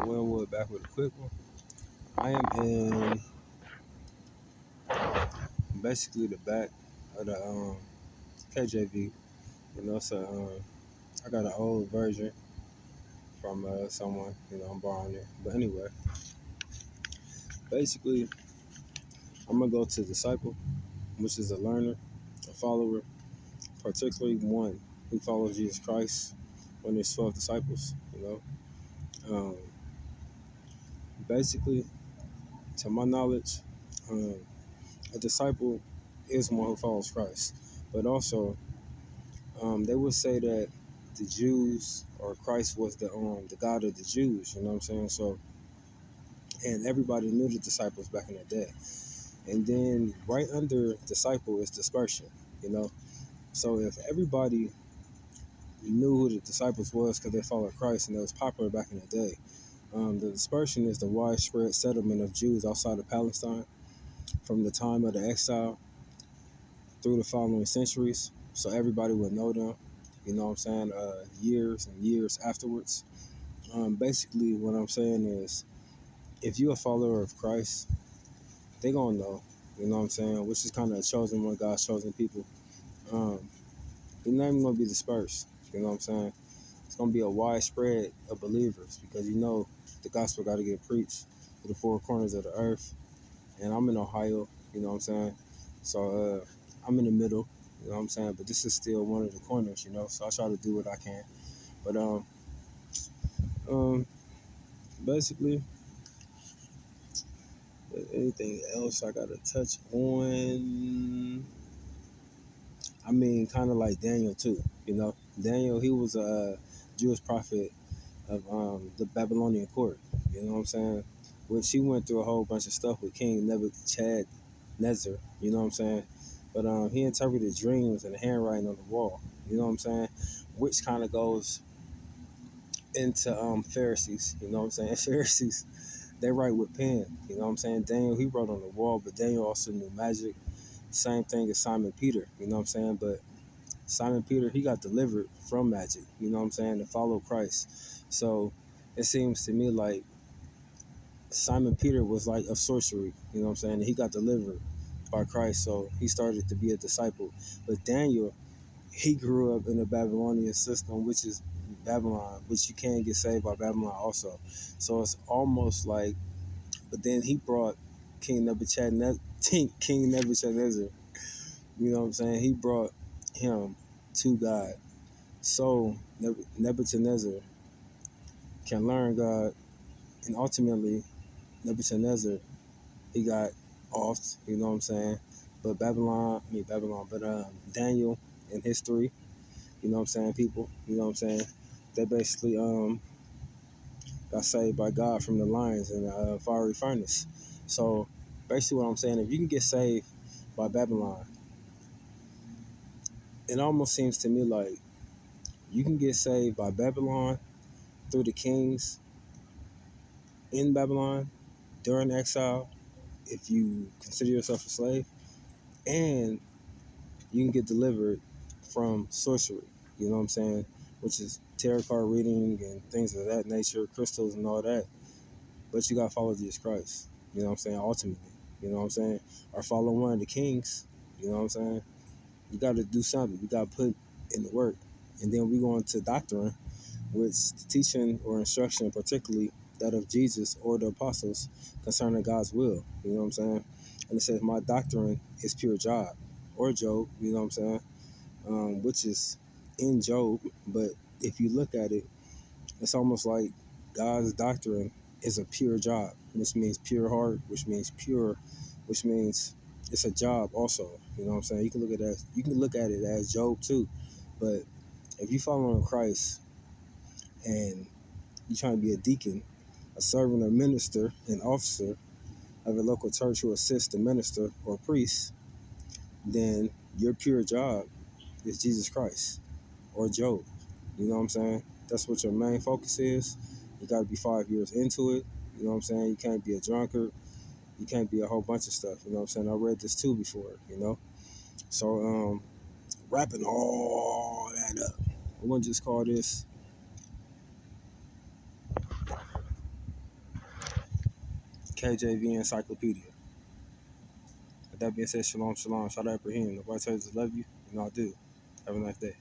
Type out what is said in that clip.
Winwood back with a quick one. I am in basically the back of the KJV. So I got an old version from someone. I'm borrowing it. But anyway, basically, I'm gonna go to disciple, which is a learner, a follower, particularly one who follows Jesus Christ. When there's 12 disciples, um, basically, to my knowledge, um, a disciple is one who follows Christ. But also, they would say that the Jews or Christ was the God of the Jews. You know what I'm saying? So, and everybody knew the disciples back in the day. And then right under disciple is dispersion. You know, so if everybody knew who the disciples was because they followed Christ and it was popular back in the day, the dispersion is the widespread settlement of Jews outside of Palestine from the time of the exile through the following centuries, so everybody would know them, years and years afterwards. Basically, what I'm saying is, if you're a follower of Christ, they gonna know, which is kind of a chosen one, God's chosen people. They're not even gonna be dispersed, It's gonna be a widespread of believers because the gospel got to get preached to the four corners of the earth. And I'm in Ohio, so I'm in the middle, but this is still one of the corners, so I try to do what I can. But basically, anything else I gotta touch on? I mean, kind of like Daniel too, Daniel, he was a Jewish prophet of the Babylonian court, which he went through a whole bunch of stuff with King Nebuchadnezzar, but he interpreted dreams and handwriting on the wall, which kind of goes into Pharisees, Pharisees, they write with pen, Daniel, he wrote on the wall, but Daniel also knew magic. Same thing as Simon Peter, but Simon Peter, he got delivered from magic, to follow Christ. So it seems to me like Simon Peter was like of sorcery, and he got delivered by Christ, so he started to be a disciple. But Daniel, he grew up in the Babylonian system, which is Babylon, which you can get saved by Babylon also. So it's almost like, but then he brought King Nebuchadnezzar, he brought him to God. So Nebuchadnezzar can learn God, and ultimately Nebuchadnezzar, he got off, but Daniel in history, people, they basically got saved by God from the lions in the fiery furnace. So basically what I'm saying, if you can get saved by Babylon, it almost seems to me like you can get saved by Babylon through the kings in Babylon during exile if you consider yourself a slave, and you can get delivered from sorcery, which is tarot card reading and things of that nature, crystals and all that. But you got to follow Jesus Christ, ultimately, or follow one of the kings, You got to do something. You got to put in the work. And then we go into doctrine, which teaching or instruction, particularly that of Jesus or the apostles concerning God's will, And it says, my doctrine is pure Job or Job, which is in Job. But if you look at it, it's almost like God's doctrine is a pure job, which means pure heart, which means pure, which means it's a job also. You can look at it as Job too. But if you follow Christ and you're trying to be a deacon, a servant or minister, an officer of a local church who assists the minister or priest, then your pure job is Jesus Christ or Job. That's what your main focus is. You got to be 5 years into it. You can't be a drunkard. You can't be a whole bunch of stuff. I read this too before, So, wrapping all that up, I'm going to just call this Kjv Encyclopedia. With that being said, shalom, shalom. Shout out Ibrahim. Nobody tells you to love you. You know I do. Have a nice day.